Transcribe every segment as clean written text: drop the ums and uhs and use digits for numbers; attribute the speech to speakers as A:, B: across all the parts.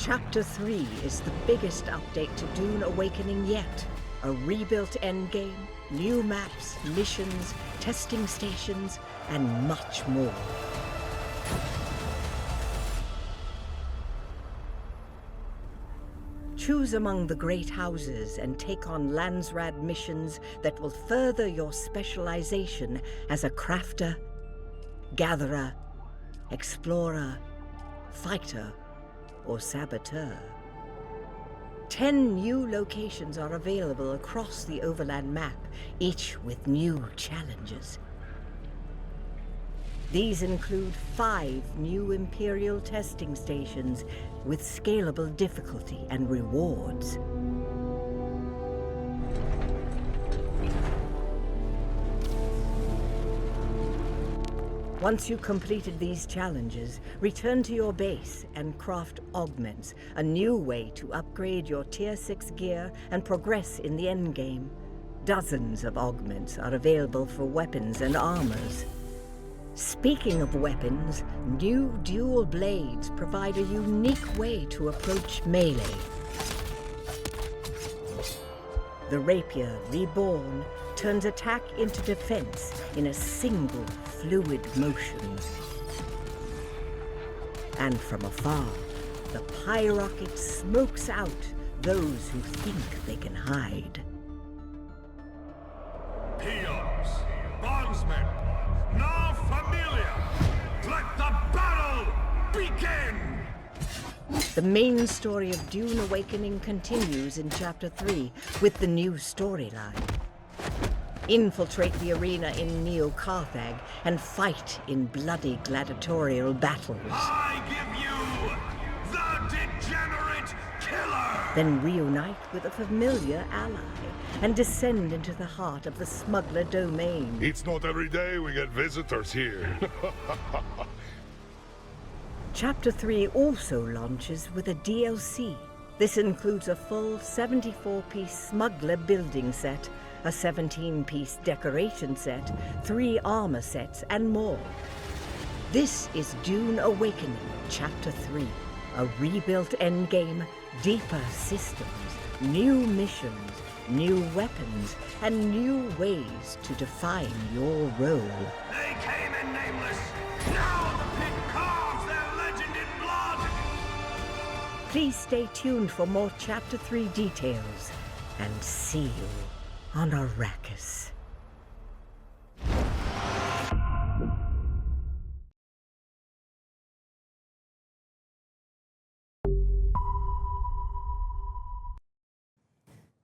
A: Chapter 3 is the biggest update to Dune Awakening yet. A rebuilt endgame, new maps, missions, testing stations, and much more. Choose among the great houses and take on Landsraad missions that will further your specialization as a crafter, gatherer, explorer, fighter, or saboteur. 10 new locations are available across the Overland map, each with new challenges. These include 5 new Imperial testing stations with scalable difficulty and rewards. Once you completed these challenges, return to your base and craft augments, a new way to upgrade your Tier 6 gear and progress in the endgame. Dozens of augments are available for weapons and armors. Speaking of weapons, new dual blades provide a unique way to approach melee. The Rapier, reborn, turns attack into defense in a single fluid motion. And from afar, the pie rocket smokes out those who think they can hide.
B: Peons, bondsmen, now familia, let the battle begin!
A: The main story of Dune Awakening continues in Chapter 3 with the new storyline. Infiltrate the arena in Neo-Carthag and fight in bloody gladiatorial battles.
B: I give you the degenerate killer!
A: Then reunite with a familiar ally and descend into the heart of the smuggler domain.
C: It's not every day we get visitors here.
A: Chapter 3 also launches with a DLC. This includes a full 74-piece smuggler building set, a 17-piece decoration set, 3 armor sets, and more. This is Dune Awakening, Chapter 3. A rebuilt endgame, deeper systems, new missions, new weapons, and new ways to define your role.
B: They came in nameless. Now the pit carves their legend in blood.
A: Please stay tuned for more Chapter 3 details, and see you on Arrakis.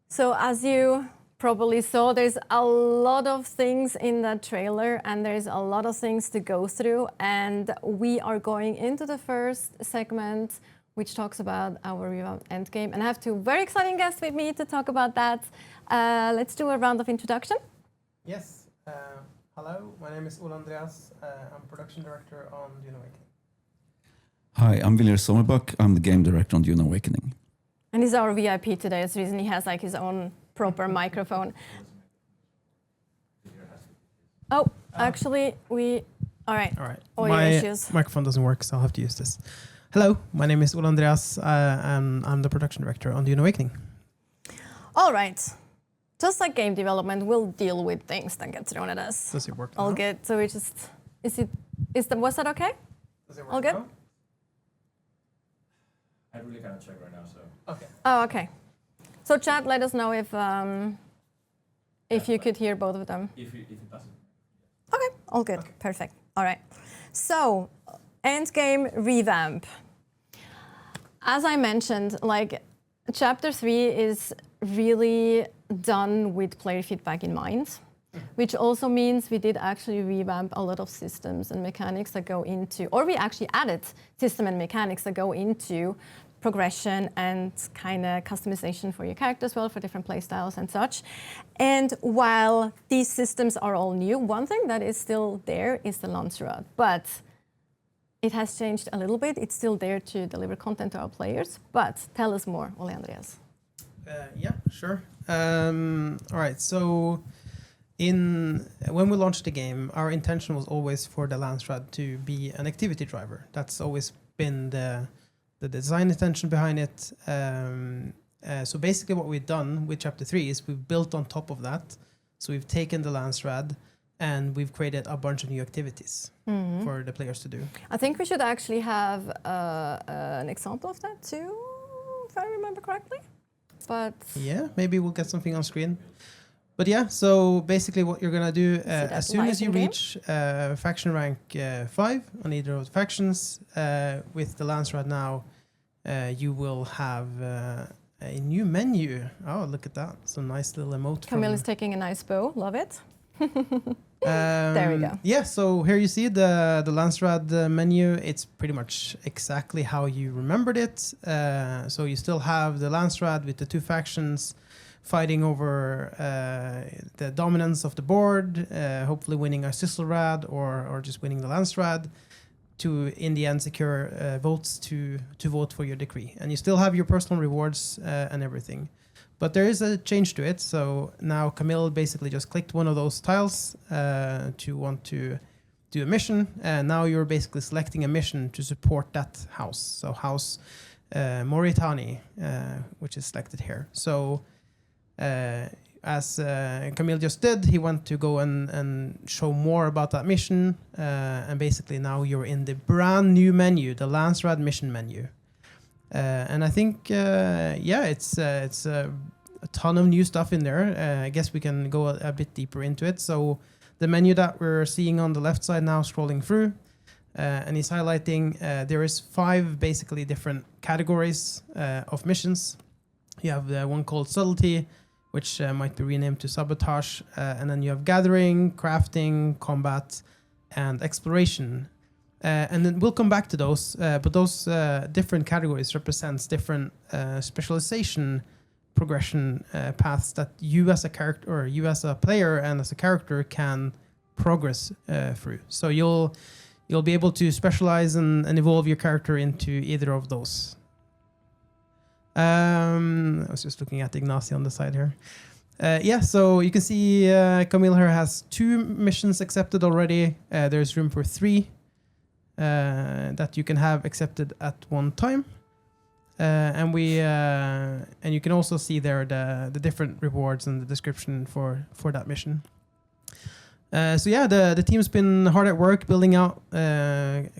D: So as you probably saw, there's a lot of things in that trailer and there's a lot of things to go through, and we are going into the first segment which talks about our Revamp Endgame, and I have 2 very exciting guests with me to talk about that. Let's do a round of introduction.
E: Yes. Hello, my name is Ola Andreas. I'm production director on Dune Awakening.
F: Hi, I'm Viljar Sommerbach. I'm the game director on Dune Awakening.
D: And he's our VIP today. That's the reason he has like his own proper microphone. Oh, actually, all right.
E: My microphone doesn't work, so I'll have to use this. Hello, my name is Ola Andreas, and I'm the production director on Dune Awakening.
D: All right. Just like game development, we'll deal with things that get thrown at us.
E: Does it work now?
D: All good. So we just, was that okay?
E: Does it work
D: all good?
E: now?
G: I really cannot check right now, so.
E: Okay.
D: Oh, okay. So chat, let us know if you could hear both of them.
G: If it doesn't.
D: Okay, all good. Okay. Perfect. All right. So, Endgame Revamp. As I mentioned, like, Chapter 3 is really done with player feedback in mind, which also means we did actually revamp a lot of systems and mechanics that go into, or we actually added system and mechanics that go into progression and kind of customization for your character as well, for different playstyles and such. And while these systems are all new, one thing that is still there is the Landsraad, but it has changed a little bit. It's still there to deliver content to our players, but tell us more, Ole Andreas.
E: Yeah, sure. All right, so when we launched the game, our intention was always for the Landsraad to be an activity driver. That's always been the the design intention behind it. So basically what we've done with Chapter 3 is we've built on top of that. So we've taken the Landsraad and we've created a bunch of new activities for the players to do.
D: I think we should actually have an example of that too, if I remember correctly. But
E: yeah, maybe we'll get something on screen. But yeah, so basically what you're going to do, as soon as you reach faction rank 5 on either of the factions, with the Landsraad now, you will have a new menu. Oh, look at that. Some nice little emote.
D: Camille is taking a nice bow. Love it. There we go.
E: Yeah, so here you see the Landsraad menu. It's pretty much exactly how you remembered it. So you still have the Landsraad with the two factions fighting over the dominance of the board, hopefully winning a Sizzlerad or just winning the Landsraad to, in the end, secure votes to vote for your decree. And you still have your personal rewards and everything. But there is a change to it. So now Camille basically just clicked one of those tiles to want to do a mission. And now you're basically selecting a mission to support that house. So House Mauritani, which is selected here. So as Camille just did, he went to go and show more about that mission. And basically now you're in the brand new menu, the Landsraad mission menu. And I think, yeah, it's a ton of new stuff in there. I guess we can go a bit deeper into it. So the menu that we're seeing on the left side now, scrolling through, and he's highlighting there is 5 basically different categories of missions. You have the one called Subtlety, which might be renamed to Sabotage, and then you have Gathering, Crafting, Combat, and Exploration. And then we'll come back to those, but those different categories represents different specialization progression paths that you as a character, or you as a player and as a character, can progress through. So you'll be able to specialize and evolve your character into either of those. I was just looking at Ignacy on the side here. Yeah, so you can see Camille here has 2 missions accepted already. There's room for 3. That you can have accepted at one time, and you can also see there the different rewards and the description for that mission. So yeah, the team's been hard at work building out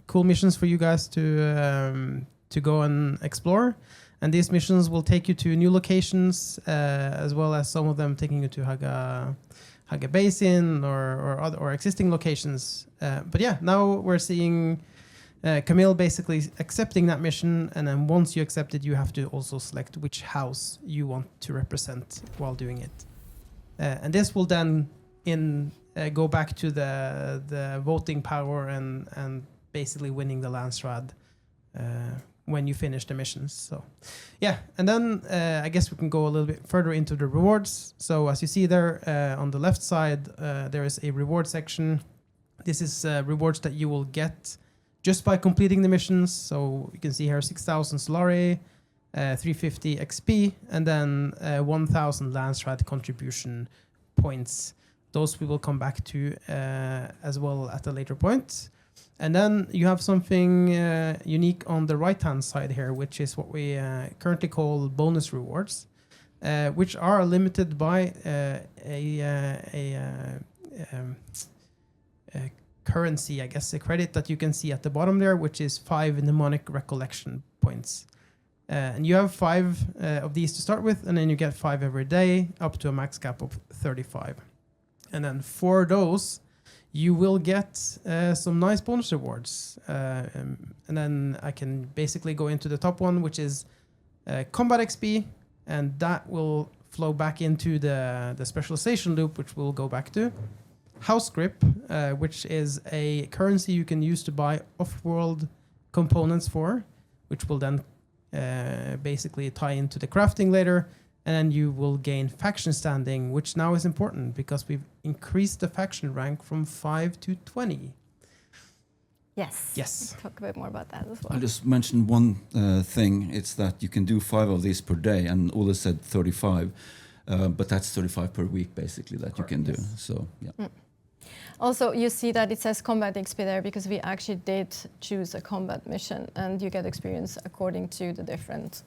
E: cool missions for you guys to go and explore, and these missions will take you to new locations, as well as some of them taking you to Haga Basin or existing locations. But yeah, now we're seeing Camille basically accepting that mission, and then once you accept it, you have to also select which house you want to represent while doing it. And this will then go back to the voting power and basically winning the Landsraad when you finish the missions. So yeah, and then I guess we can go a little bit further into the rewards. So as you see there on the left side, there is a reward section. This is rewards that you will get just by completing the missions. So you can see here 6,000 Solari, 350 XP, and then 1,000 Landsraad contribution points. Those we will come back to as well at a later point. And then you have something unique on the right-hand side here, which is what we currently call bonus rewards, which are limited by a currency, I guess, a credit that you can see at the bottom there, which is 5 mnemonic recollection points. And you have 5 of these to start with, and then you get 5 every day, up to a max cap of 35. And then for those, you will get some nice bonus rewards. And then I can basically go into the top one, which is Combat XP, and that will flow back into the specialization loop, which we'll go back to. House Grip, which is a currency you can use to buy off-world components for, which will then basically tie into the crafting later. And then you will gain faction standing, which now is important because we've increased the faction rank from 5 to 20.
D: Yes.
E: Yes.
D: Talk a bit more about that as well.
F: I'll just mention one thing. It's that you can do 5 of these per day, and Ola said 35, but that's 35 per week, basically, that you can do. So, yeah.
D: Also, you see that it says combat XP there because we actually did choose a combat mission, and you get experience according to the different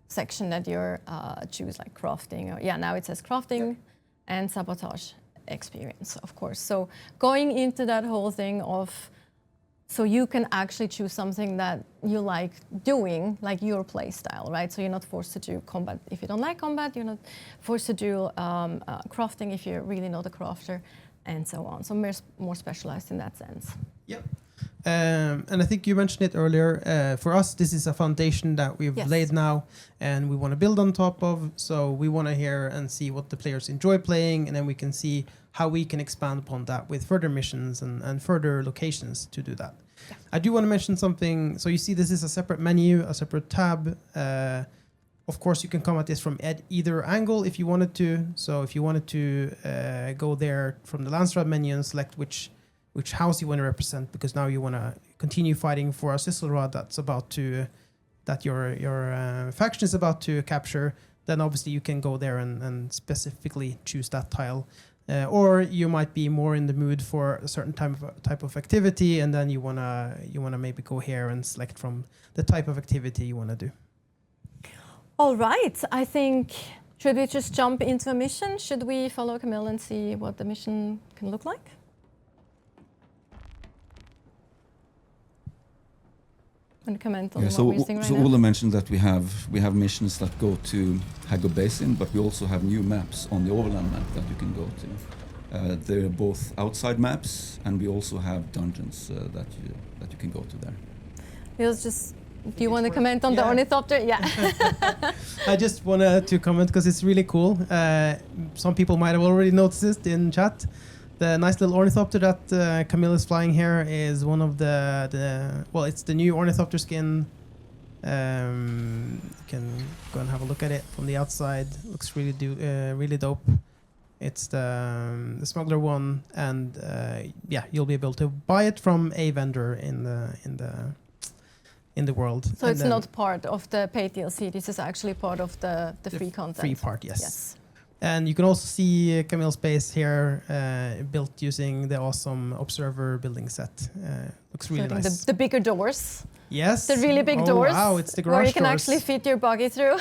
D: section that you choose, like crafting. Or, yeah, now it says crafting and sabotage experience, of course. So going into that whole thing of, so you can actually choose something that you like doing, like your play style, right? So you're not forced to do combat if you don't like combat. You're not forced to do crafting if you're really not a crafter, and so on. So more specialized in that sense.
E: Yep. And I think you mentioned it earlier. For us, this is a foundation that we've laid now, and we want to build on top of. So we want to hear and see what the players enjoy playing, and then we can see how we can expand upon that with further missions and further locations to do that. Yeah. I do want to mention something. So you see this is a separate menu, a separate tab. Of course, you can come at this from either angle if you wanted to. So if you wanted to go there from the Landsraad menu and select which house you want to represent, because now you want to continue fighting for a sizzle rod that your faction is about to capture, then obviously you can go there and specifically choose that tile. Or you might be more in the mood for a certain type of activity, and then you wanna maybe go here and select from the type of activity you wanna do.
D: All right, I think, should we just jump into a mission? Should we follow Camille and see what the mission can look like? And comment on what we're seeing right now.
F: So Ola mentioned that we have missions that go to Haggo Basin, but we also have new maps on the Overland map that you can go to. They're both outside maps, and we also have dungeons that you can go to there.
D: Do you want to comment on the ornithopter? Yeah.
E: I just wanted to comment because it's really cool. Some people might have already noticed it in chat. The nice little ornithopter that Camille is flying here is one of it's the new ornithopter skin. You can go and have a look at it from the outside. Looks really dope. It's the smuggler one, and you'll be able to buy it from a vendor in the world.
D: So it's not part of the paid DLC. This is actually part of the free content.
E: Free part, yes. And you can also see Camille's base here, built using the awesome Observer building set. Looks really nice.
D: The bigger doors.
E: Yes.
D: The really big doors.
E: Wow, it's the garage
D: where you can
E: doors.
D: actually fit your buggy through.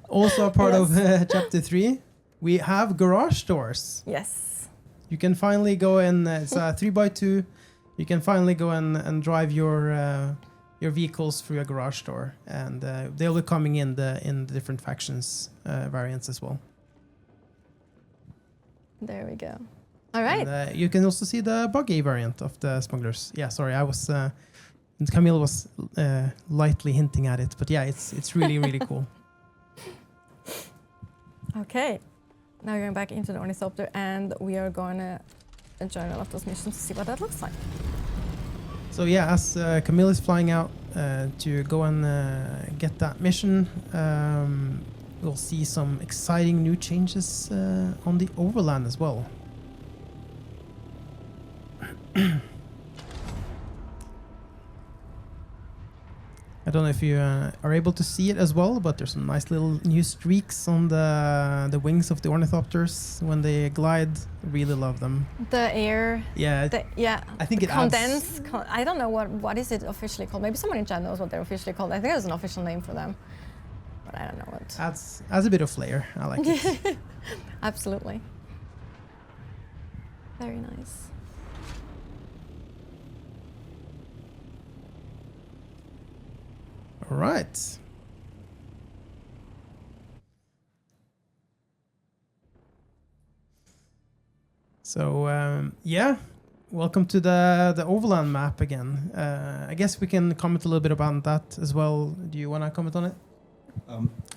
E: Also a part of Chapter 3, we have garage doors.
D: Yes.
E: You can finally go in, it's a 3x2. You can finally go and drive your vehicles through a garage door. And they'll be coming in the different factions variants as well.
D: There we go. All right.
E: And, you can also see the buggy variant of the smugglers. Yeah, sorry, I was Camille was lightly hinting at it, but yeah, it's really really cool.
D: Okay, now we're going back into the ornithopter, and we are going to join a lot of those missions to see what that looks like.
E: So yeah, as Camille is flying out to go and get that mission. We'll see some exciting new changes on the Overland as well. I don't know if you are able to see it as well, but there's some nice little new streaks on the wings of the ornithopters when they glide. Really love them.
D: The air.
E: Yeah. I think it
D: adds. I don't know what is it officially called. Maybe someone in chat knows what they're officially called. I think there's an official name for them. But I don't know what.
E: Adds a bit of flair. I like it.
D: Absolutely. Very nice.
E: All right. So welcome to the Overland map again. I guess we can comment a little bit about that as well. Do you want to comment on it?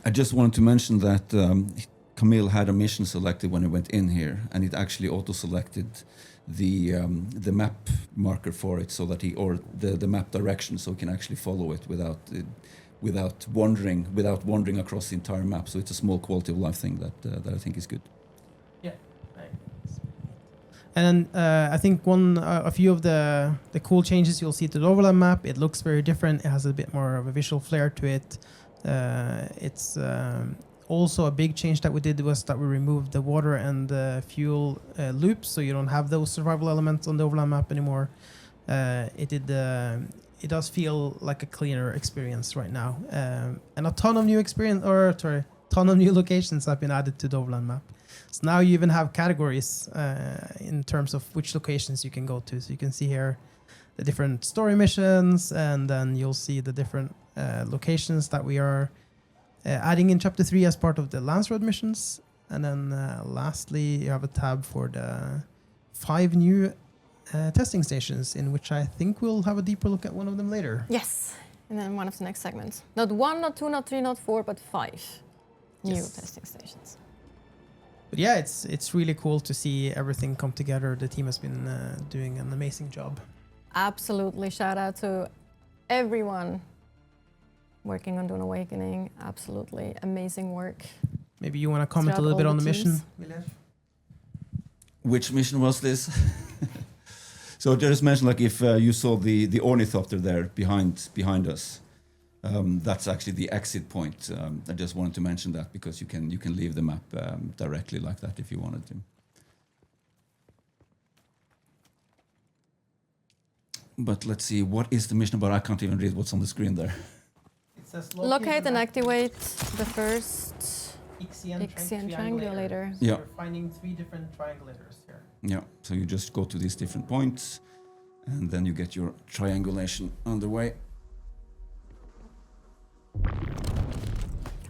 F: I just wanted to mention that Camille had a mission selected when it went in here, and it actually auto-selected the map marker for it, so that the map direction, so he can actually follow it without wandering across the entire map. So it's a small quality of life thing that I think is good.
E: Yeah. And I think a few of the cool changes you'll see to the Overland map. It looks very different. It has a bit more of a visual flair to it. It's Also, a big change that we did was that we removed the water and the fuel loops, so you don't have those survival elements on the Overland map anymore. It does feel like a cleaner experience right now, and a ton of new locations have been added to the Overland map. So now you even have categories in terms of which locations you can go to. So you can see here the different story missions, and then you'll see the different locations that we are adding in Chapter 3 as part of the Landsraad missions. And then lastly, you have a tab for the 5 new testing stations, in which I think we'll have a deeper look at one of them later.
D: Yes, and then one of the next segments. Not 1, not 2, not 3, not 4, but 5 new
E: Yes.
D: testing stations.
E: But yeah, it's really cool to see everything come together. The team has been doing an amazing job.
D: Absolutely, shout out to everyone working on Dune Awakening. Absolutely amazing work.
E: Maybe you want to comment a
D: Throughout
E: little bit
D: all
E: on
D: the
E: the mission,
D: teams.
E: Vilej?
F: Which mission was this? So just mention, like, if you saw the ornithopter there behind us, that's actually the exit point. I just wanted to mention that because you can leave the map directly like that if you wanted to. But let's see, what is the mission about? I can't even read what's on the screen there.
E: It says
D: Locate and activate the first
E: Ixian
D: Ixian triangulator.
E: So
F: Yeah.
E: you're finding 3 different triangulators here.
F: Yeah, so you just go to these different points, and then you get your triangulation underway.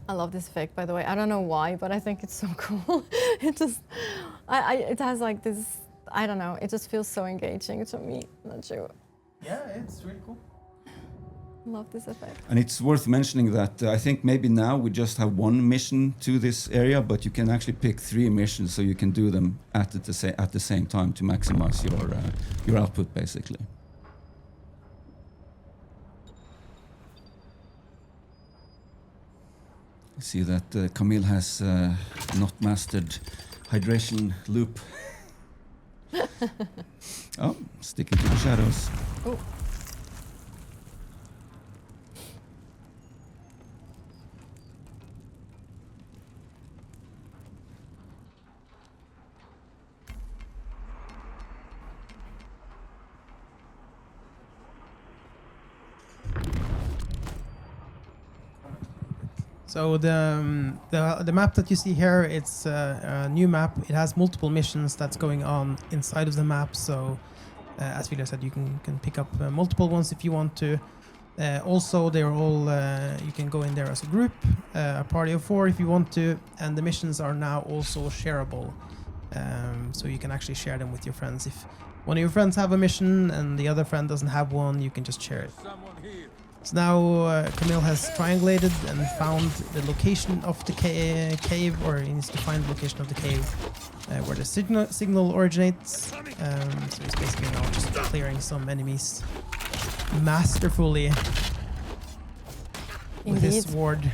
D: I love this effect, by the way. I don't know why, but I think it's so cool. It just, it has like this, I don't know, it just feels so engaging to me. Not sure.
E: Yeah, it's really cool.
D: Love this effect.
F: And it's worth mentioning that I think maybe now we just have 1 mission to this area, but you can actually pick 3 missions, so you can do them at the same time to maximize your output, basically. I see that Camille has not mastered hydration loop. Oh, sticking to the shadows.
D: Oh.
E: So the map that you see here, it's a new map. It has multiple missions that's going on inside of the map. So as Vilej said, you can pick up multiple ones if you want to. Also, they're all you can go in there as a group, a party of 4 if you want to, and the missions are now also shareable. So you can actually share them with your friends. If one of your friends have a mission and the other friend doesn't have one, you can just share it. So now Camille has triangulated and found the location of the cave, or he needs to find the location of the cave where the signal originates. So he's basically now just clearing some enemies masterfully with his
D: Indeed.
E: sword.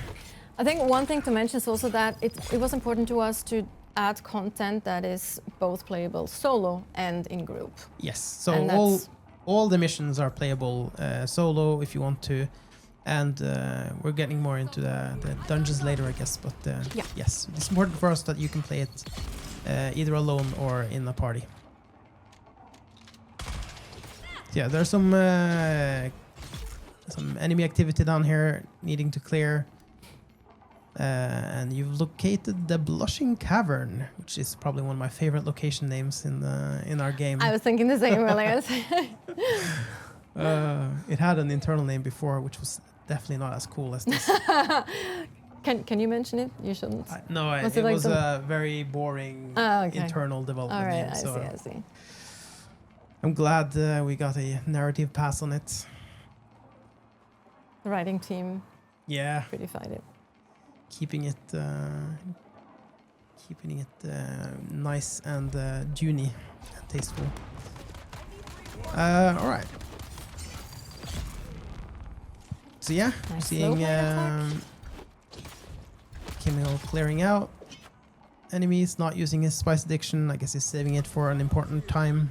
D: I think one thing to mention is also that it was important to us to add content that is both playable solo and in group.
E: Yes, so
D: And
E: all the missions are playable solo if you want to, and we're getting more into the dungeons later, I guess. But
D: Yeah.
E: yes, it's important for us that you can play it either alone or in a party. Yeah, there's some enemy activity down here needing to clear. And you've located the Blushing Cavern, which is probably one of my favorite location names in our game.
D: I was thinking the same earlier.
E: It had an internal name before, which was definitely not as cool as this.
D: Can you mention it? You shouldn't.
E: No,
D: Was
E: it
D: it like
E: was
D: some-
E: a very boring
D: Okay.
E: internal development
D: All right,
E: name.
D: I
E: So
D: see, I see.
E: I'm glad we got a narrative pass on it.
D: The writing team
E: Yeah,
D: prettified it.
E: keeping it nice and Dune-y and tasteful. All right. So yeah,
D: Nice
E: seeing
D: slow attack.
E: Camille clearing out enemies, not using his spice addiction. I guess he's saving it for an important time.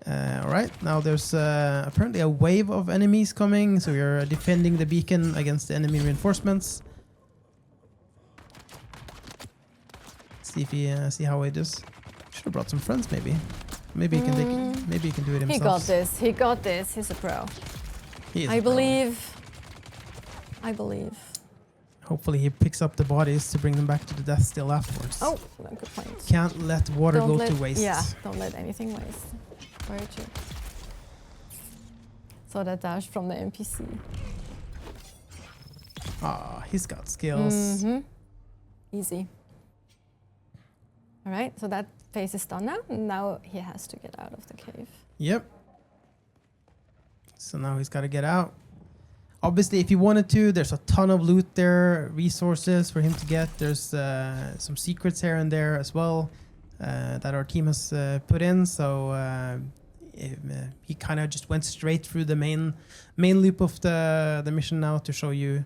E: All right. Now there's apparently a wave of enemies coming, so you're defending the beacon against the enemy reinforcements. See if he see how it is. Should have brought some friends, maybe. Maybe he can take it. Maybe he can do it himself.
D: He got this. He got this. He's a pro.
E: He is
D: I
E: a pro.
D: believe. I believe.
E: Hopefully he picks up the bodies to bring them back to the death still afterwards.
D: Oh, good point.
E: Can't let water go to waste.
D: Yeah, don't let anything waste. Very true. So that dash from the NPC.
E: Ah, he's got skills.
D: Mm-hmm. Easy. All right, so that phase is done now. Now he has to get out of the cave.
E: Yep. So now he's got to get out. Obviously, if he wanted to, there's a ton of loot there, resources for him to get. There's some secrets here and there as well that our team has put in. So he kind of just went straight through the main loop of the mission now to show you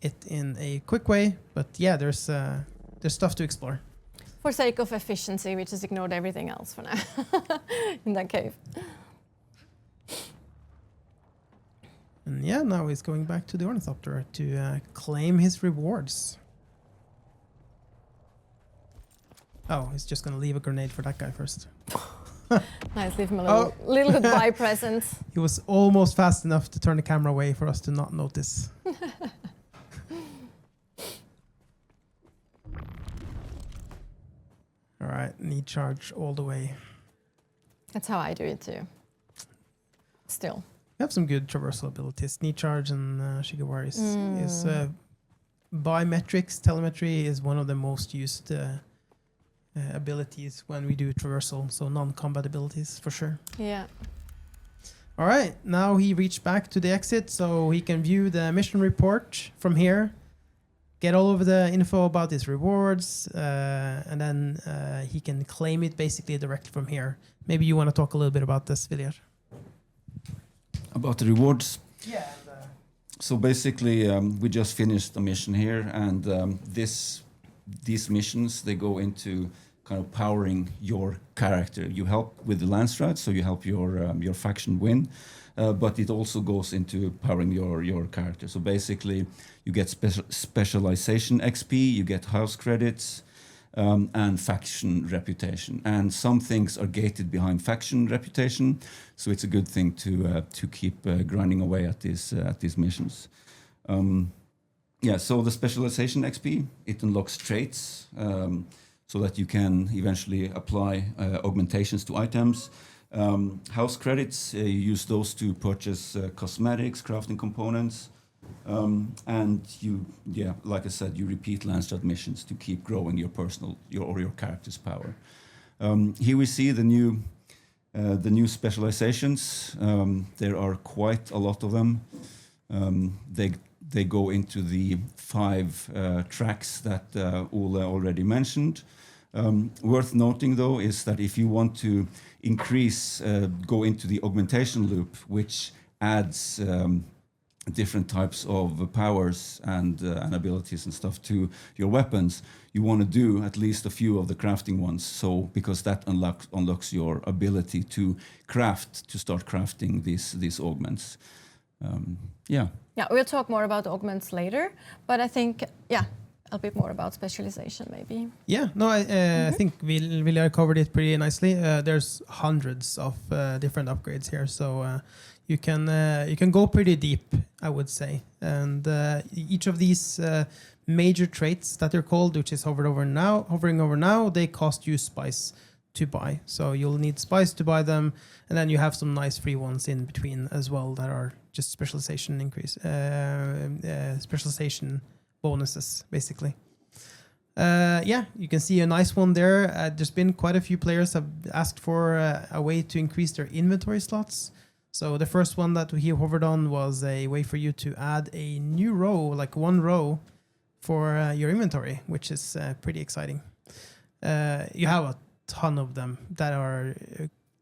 E: it in a quick way. But yeah, there's stuff to explore.
D: For sake of efficiency, we just ignored everything else for now in that cave.
E: And yeah, now he's going back to the Ornithopter to claim his rewards. Oh, he's just gonna leave a grenade for that guy first.
D: Nice, leave him a little goodbye present.
E: He was almost fast enough to turn the camera away for us to not notice. All right, need charge all the way.
D: That's how I do it too. Still.
E: We have some good traversal abilities. Need charge and Shigawari is biometrics. Telemetry is one of the most used abilities when we do traversal. So non-combat abilities for sure.
D: Yeah.
E: All right, now he reached back to the exit so he can view the mission report from here, get all of the info about his rewards, and then he can claim it basically directly from here. Maybe you want to talk a little bit about this, Viljar?
F: About the rewards.
E: Yeah.
F: So basically, we just finished a mission here, and these missions, they go into kind of powering your character. You help with the Landsraad, so you help your faction win, but it also goes into powering your character. So basically, you get specialization XP, you get house credits, and faction reputation. And some things are gated behind faction reputation, so it's a good thing to keep grinding away at these missions. Yeah, so the specialization XP, it unlocks traits so that you can eventually apply augmentations to items. House credits, you use those to purchase cosmetics, crafting components, and like I said, you repeat Landsraad missions to keep growing your character's power. Here we see the new specializations. There are quite a lot of them. They go into the 5 tracks that Ole already mentioned. Worth noting, though, is that if you want to go into the augmentation loop, which adds different types of powers and abilities and stuff to your weapons, you want to do at least a few of the crafting ones. So because that unlocks your ability to start crafting these augments. Yeah,
D: we'll talk more about augments later, but I think, a bit more about specialization maybe.
E: Yeah, no, I think Viljar covered it pretty nicely. There's hundreds of different upgrades here, so you can go pretty deep, I would say. And each of these major traits that they're called, which is hovering over now, they cost you spice to buy. So you'll need spice to buy them, and then you have some nice free ones in between as well that are just specialization specialization bonuses, basically. You can see a nice one there. There's been quite a few players have asked for a way to increase their inventory slots. So the first one that we hovered on was a way for you to add a new row, like one row for your inventory, which is pretty exciting. You have a ton of them that are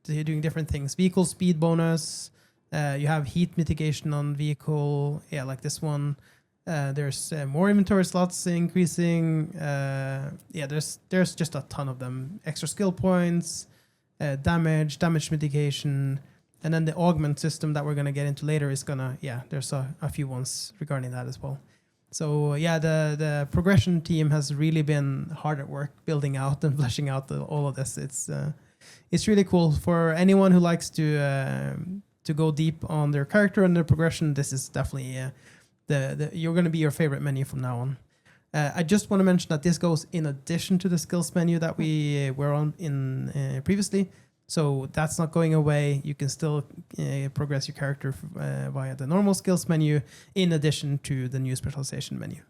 E: doing different things. Vehicle speed bonus. You have heat mitigation on vehicle. Yeah, like this one. There's more inventory slots increasing. There's just a ton of them. Extra skill points, damage mitigation, And then the augment system that we're going to get into later is going to, there's a few ones regarding that as well. So the progression team has really been hard at work building out and fleshing out all of this. It's really cool for anyone who likes to go deep on their character and their progression. This is definitely you're going to be your favorite menu from now on. I just want to mention that this goes in addition to the skills menu that we were on in previously. So that's not going away. You can still progress your character via the normal skills menu in addition to the new specialization menu.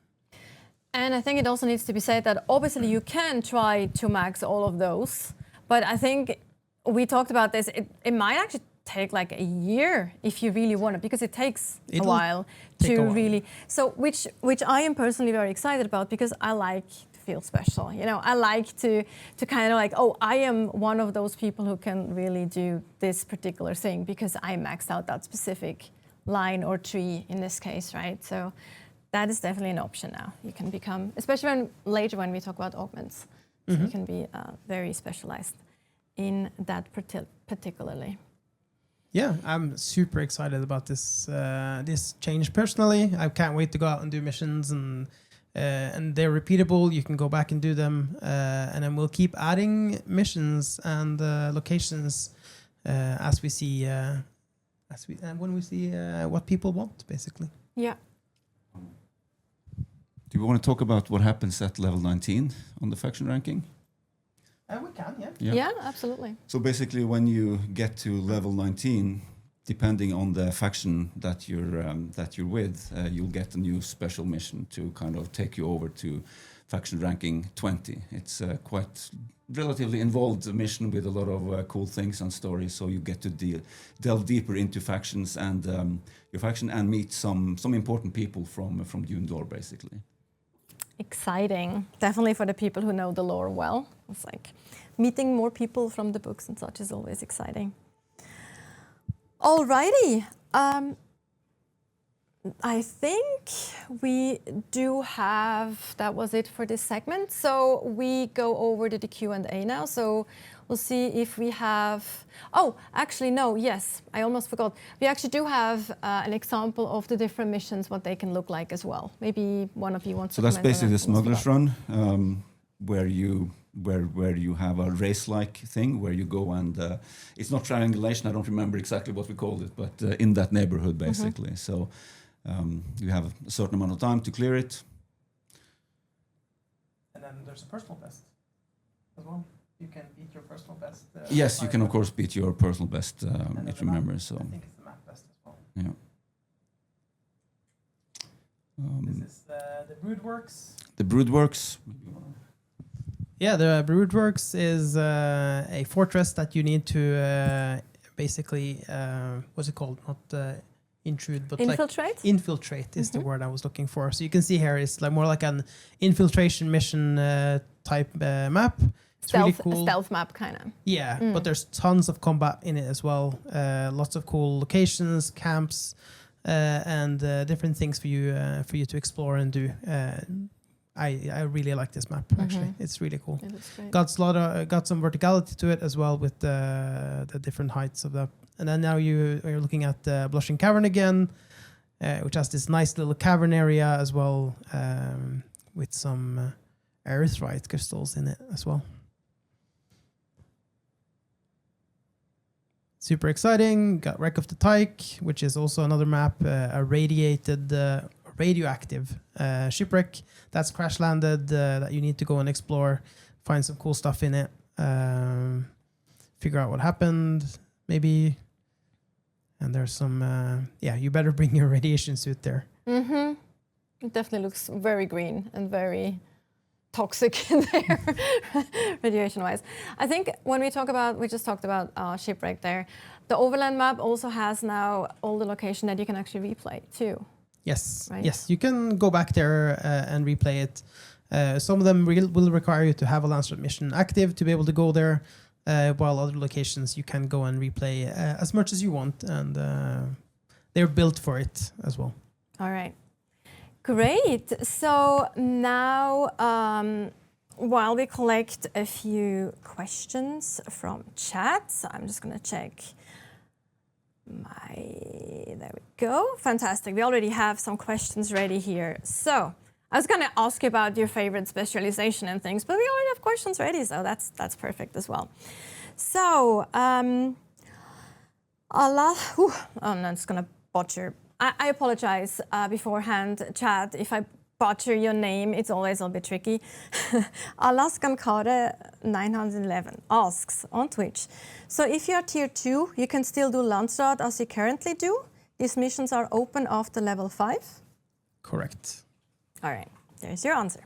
D: And I think it also needs to be said that obviously you can try to max all of those, but I think we talked about this. It might actually take like a year if you really want it, because it takes a while to really. So which I am personally very excited about, because I like feel special. You know, I like to kind of like, oh, I am one of those people who can really do this particular thing because I maxed out that specific line or tree in this case, right? So that is definitely an option now. You can become, especially later when we talk about augments, so you can be very specialized in that particularly. Yeah,
E: I'm super excited about this this change personally. I can't wait to go out and do missions, and they're repeatable. You can go back and do them, and then we'll keep adding missions and locations as we see when we see what people want, basically.
D: Yeah.
F: Do we want to talk about what happens at level 19 on the faction ranking?
E: We can,
D: Yeah, absolutely.
F: So basically, when you get to level 19, depending on the faction that you're with, you'll get a new special mission to kind of take you over to faction ranking 20. It's quite relatively involved mission with a lot of cool things and stories. So you get to delve deeper into factions and your faction, and meet some important people from Dune lore, basically.
D: Exciting. Definitely for the people who know the lore well. It's like meeting more people from the books and such is always exciting. Alrighty. I think we do have, that was it for this segment. So we go over to the Q&A now. So we'll see if we have, oh, actually, no, yes, I almost forgot. We actually do have an example of the different missions, what they can look like as well. Maybe one of you wants to comment on that.
F: So that's basically the smuggler's run, where you have a race-like thing where you go and it's not triangulation. I don't remember exactly what we called it, but in that neighborhood, basically. So you have a certain amount of time to clear it.
E: And then there's a personal best as well. You can beat your personal best.
F: Yes, you can of course beat your personal best if you remember. So
E: I think it's the map best as well.
F: Yeah.
E: This is the Broodworks.
F: The Broodworks.
E: Yeah, the Broodworks is a fortress that you need to basically, what's it called? Not intrude, but
D: infiltrate?
E: Like infiltrate is the word I was looking for. So you can see here, it's like more like an infiltration mission type map. It's
D: stealth,
E: really cool.
D: A stealth map, kind of.
E: Yeah, but there's tons of combat in it as well. Lots of cool locations, camps, and different things for you to explore and do. I really like this map, actually. It's really cool.
D: It looks great.
E: Got some verticality to it as well with the different heights of that. And then now you're looking at the Blushing Cavern again, which has this nice little cavern area as well, with some earthrite crystals in it as well. Super exciting. Got Wreck of the Tyke, which is also another map, a radioactive shipwreck that's crash landed that you need to go and explore, find some cool stuff in it, figure out what happened, maybe. And there's some, you better bring your radiation suit there.
D: It definitely looks very green and very toxic in there, radiation-wise. I think when we just talked about shipwreck there, the Overland map also has now all the location that you can actually replay too.
E: Yes,
D: right?
E: Yes, you can go back there and replay it. Some of them will require you to have a Landsraad mission active to be able to go there, while other locations you can go and replay as much as you want, and they're built for it as well.
D: All right. Great. So now, while we collect a few questions from chat, so I'm just going to check There we go. Fantastic. We already have some questions ready here. So I was going to ask you about your favorite specialization and things, but we already have questions ready, so that's perfect as well. So I'm just going to butcher. I apologize beforehand, Chad, if I butcher your name. It's always a bit tricky. Alaskan Kare 911 asks on Twitch. So if you are tier 2, you can still do Landsraad as you currently do. These missions are open after level 5?
E: Correct.
D: All right, there's your answer.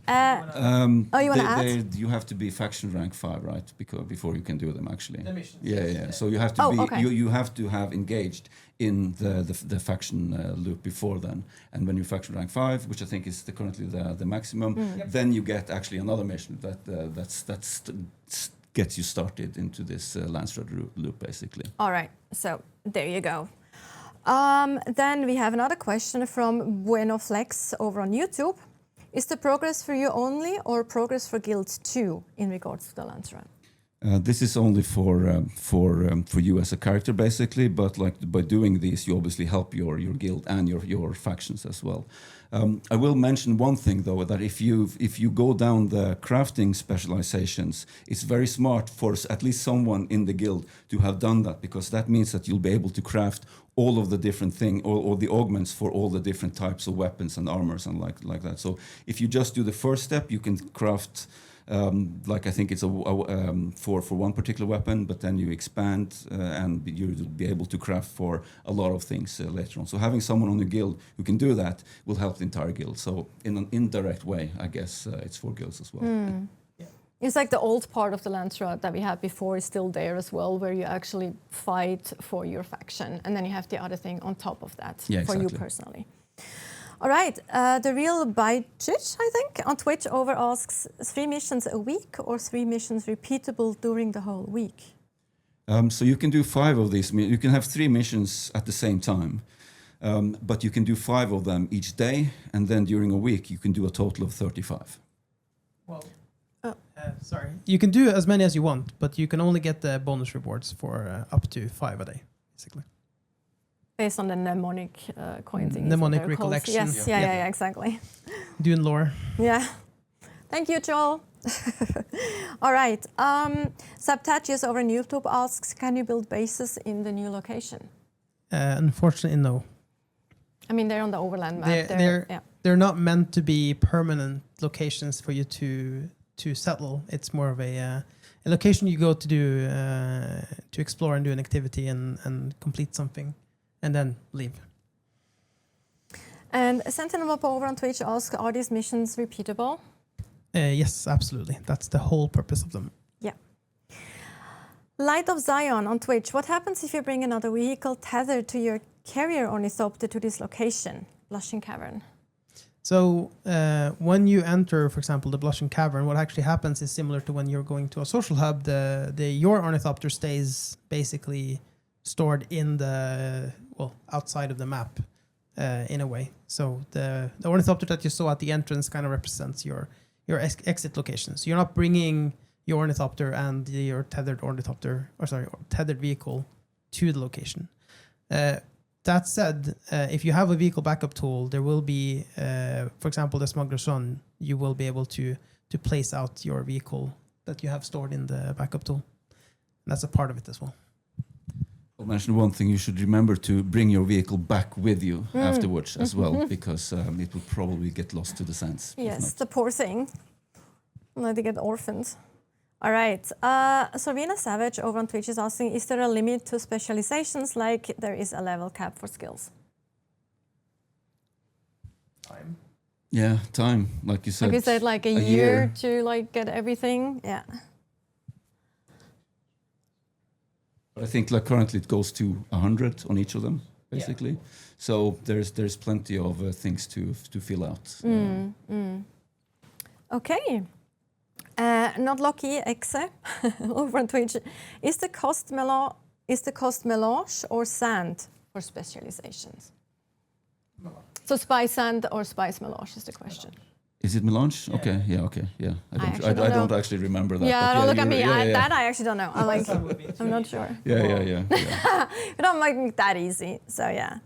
F: You
D: want to add?
F: You have to be faction rank 5, right? Because before you can do them, actually.
E: The missions.
F: Yeah. So you have to
D: okay.
F: you have to have engaged in the faction loop before then. And when you faction rank 5, which I think is currently the maximum, then you get actually another mission that gets you started into this Landsraad loop, basically.
D: All right, so there you go. Then we have another question from Bueno Flex over on YouTube. Is the progress for you only or progress for guilds too in regards to the Landsraad?
F: This is only for you as a character, basically. But like by doing this, you obviously help your guild and your factions as well. I will mention one thing though, that if you go down the crafting specializations, it's very smart for at least someone in the guild to have done that, because that means that you'll be able to craft all of the different things or the augments for all the different types of weapons and armors and like that. So if you just do the first step, you can craft like I think it's for one particular weapon, but then you expand and you'll be able to craft for a lot of things later on. So having someone on the guild who can do that will help the entire guild. So in an indirect way, I guess it's for guilds as well.
D: It's like the old part of the Landsraad that we had before is still there as well, where you actually fight for your faction, and then you have the other thing on top of that for you personally. All right, the real Bajich, I think, on Twitch over asks, 3 missions a week or 3 missions repeatable during the whole week?
F: So you can do 5 of these. You can have 3 missions at the same time, but you can do 5 of them each day, and then during a week you can do a total of 35.
E: Well, sorry. You can do as many as you want, but you can only get the bonus rewards for up to 5 a day, basically.
D: Based on the mnemonic coin thing.
E: Mnemonic recollection.
D: Yes, yeah, exactly.
E: Dune lore.
D: Yeah. Thank you, Joel. All right. Subtatius over on YouTube asks, can you build bases in the new location?
E: Unfortunately, no.
D: I mean, they're on the Overland map.
E: They're not meant to be permanent locations for you to settle. It's more of a location you go to do to explore and do an activity and complete something, and then leave. And
D: Sentinel up over on Twitch asks, are these missions repeatable?
E: Yes, absolutely. That's the whole purpose of them.
D: Yeah. Light of Zion on Twitch, what happens if you bring another vehicle tethered to your carrier ornithopter to this location, Blushing Cavern?
E: So when you enter, for example, the Blushing Cavern, what actually happens is similar to when you're going to a social hub. Your ornithopter stays basically stored in outside of the map in a way. So the ornithopter that you saw at the entrance kind of represents your exit location. So you're not bringing your ornithopter and your tethered vehicle to the location. That said, if you have a vehicle backup tool, there will be, for example, the Smuggler's Son, you will be able to place out your vehicle that you have stored in the backup tool. And that's a part of it as well.
F: I'll mention one thing. You should remember to bring your vehicle back with you afterwards as well, because it will probably get lost to the sands.
D: Yes, the poor thing. Let it get orphaned. All right. Sorvina Savage over on Twitch is asking, is there a limit to specializations like there is a level cap for skills?
E: Time.
F: Yeah, time, like you said.
D: Like you said, like a year to get everything. Yeah.
F: But I think currently it goes to 100 on each of them, basically. Yeah. So there's plenty of things to fill out.
D: Okay. Not lucky Exe over on Twitch. Is the cost melange or sand for specializations? So spice sand or spice melange is the question.
F: Is it melange?
G: Yeah.
F: Okay, yeah, okay, yeah.
D: actually
F: I
D: don't
F: don't
D: know.
F: actually remember that.
D: Yeah,
F: but
D: don't look at me.
F: yeah,
D: That I actually don't know. I'm like, I'm not sure.
F: yeah.
D: You don't make it that easy. So yeah.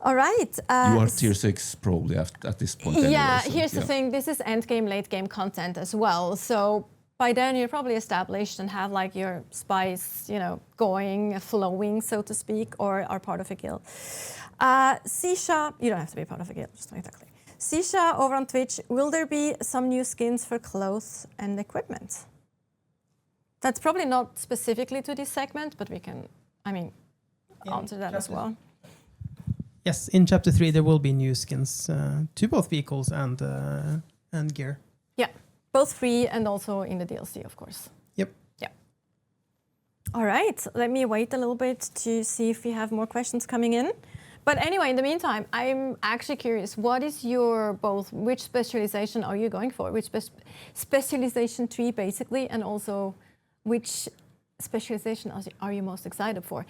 D: All right.
F: You are tier 6 probably at this point. Anyway,
D: Yeah,
F: so,
D: here's the thing. This is end game, late game content as well. So by then you're probably established and have like your spice, going, flowing, so to speak, or are part of a guild. Sisha, you don't have to be part of a guild, just exactly. Sisha over on Twitch, will there be some new skins for clothes and equipment? That's probably not specifically to this segment, but we can, answer that as well.
E: Yes, in chapter 3 there will be new skins to both vehicles and gear.
D: Yeah, both free and also in the DLC, of course.
E: Yep.
D: Yeah. All right, let me wait a little bit to see if we have more questions coming in. But anyway, in the meantime, I'm actually curious, what is which specialization are you going for? Which specialization tree, basically, and also which specialization are you most excited for?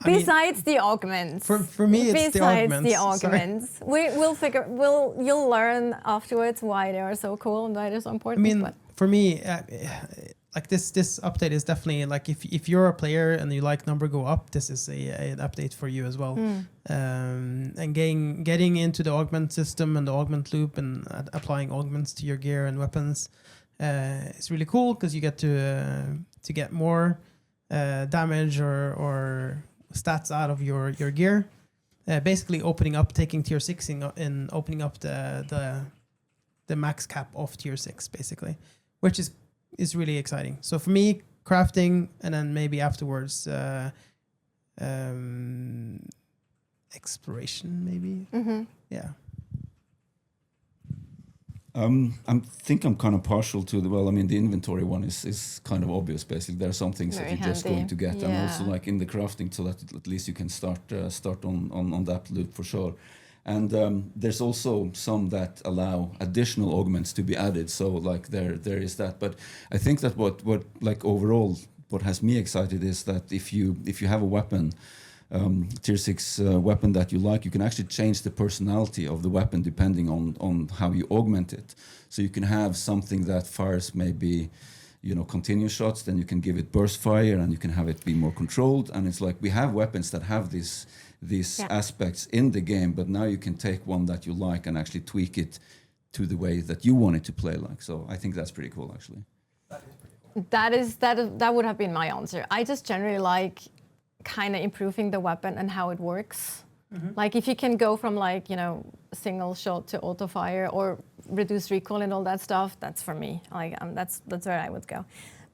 D: Besides the augments.
E: For me, it's the augments.
D: Besides the augments. You'll learn afterwards why they are so cool and why they're so important.
E: For me, like this update is definitely like if you're a player and you like number go up, this is an update for you as well. And getting into the augment system and the augment loop and applying augments to your gear and weapons is really cool because you get to get more damage or stats out of your gear. Basically taking tier 6 and opening up the max cap of tier 6 basically, which is really exciting. So for me, crafting and then maybe afterwards exploration maybe. Yeah.
F: I think I'm kind of partial to the inventory one is kind of obvious. Basically, there are some things
D: Very
F: that you're just
D: handy.
F: going to get,
D: Yeah.
F: and also like in the crafting, so that at least you can start on that loop for sure. And there's also some that allow additional augments to be added. So like there is that. But I think that what like overall what has me excited is that if you have a weapon. Tier 6 weapon that you like, you can actually change the personality of the weapon depending on how you augment it. So you can have something that fires maybe, continuous shots, then you can give it burst fire and you can have it be more controlled. And it's like we have weapons that have these aspects in the game, but now you can take one that you like and actually tweak it to the way that you want it to play like. So I think that's pretty cool actually.
D: That would have been my answer. I just generally like kind of improving the weapon and how it works. Like if you can go from single shot to auto fire or reduce recoil and all that stuff, that's for me. Like that's where I would go.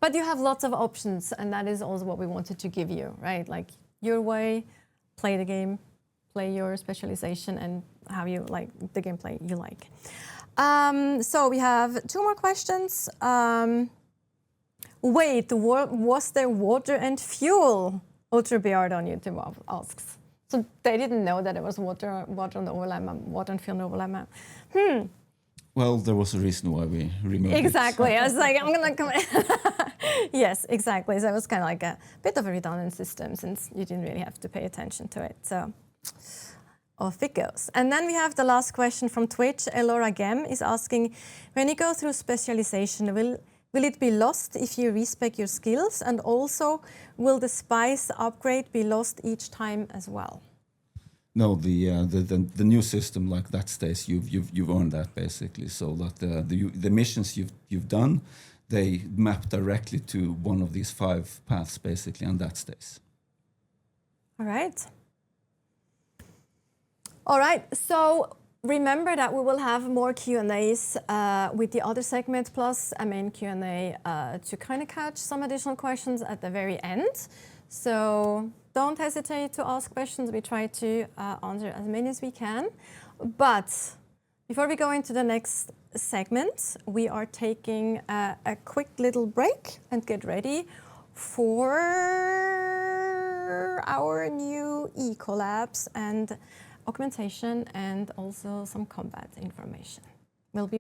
D: But you have lots of options, and that is also what we wanted to give you, right? Like your way, play the game, play your specialization, and how you like the gameplay you like. So we have 2 more questions. Wait, was there water and fuel? Ultra Beard on YouTube asks. So they didn't know that there was water on the overlap map, water and fuel on the overlap map.
F: Well, there was a reason why we removed
D: Exactly.
F: it.
D: I was like, I'm gonna come. Yes, exactly. So it was kind of like a bit of a redundant system since you didn't really have to pay attention to it. So off it goes. And then we have the last question from Twitch. Elora Gem is asking, when you go through specialization, will it be lost if you respec your skills? And also, will the spice upgrade be lost each time as well?
F: No, the new system like that stays. You've earned that basically. So that the missions you've done, they map directly to one of these 5 paths basically, and that stays.
D: All right. All right. So remember that we will have more Q&As with the other segment plus a main Q&A to kind of catch some additional questions at the very end. So don't hesitate to ask questions. We try to answer as many as we can. But before we go into the next segment, we are taking a quick little break and get ready for our new e-collabs and augmentation and also some combat information. We'll be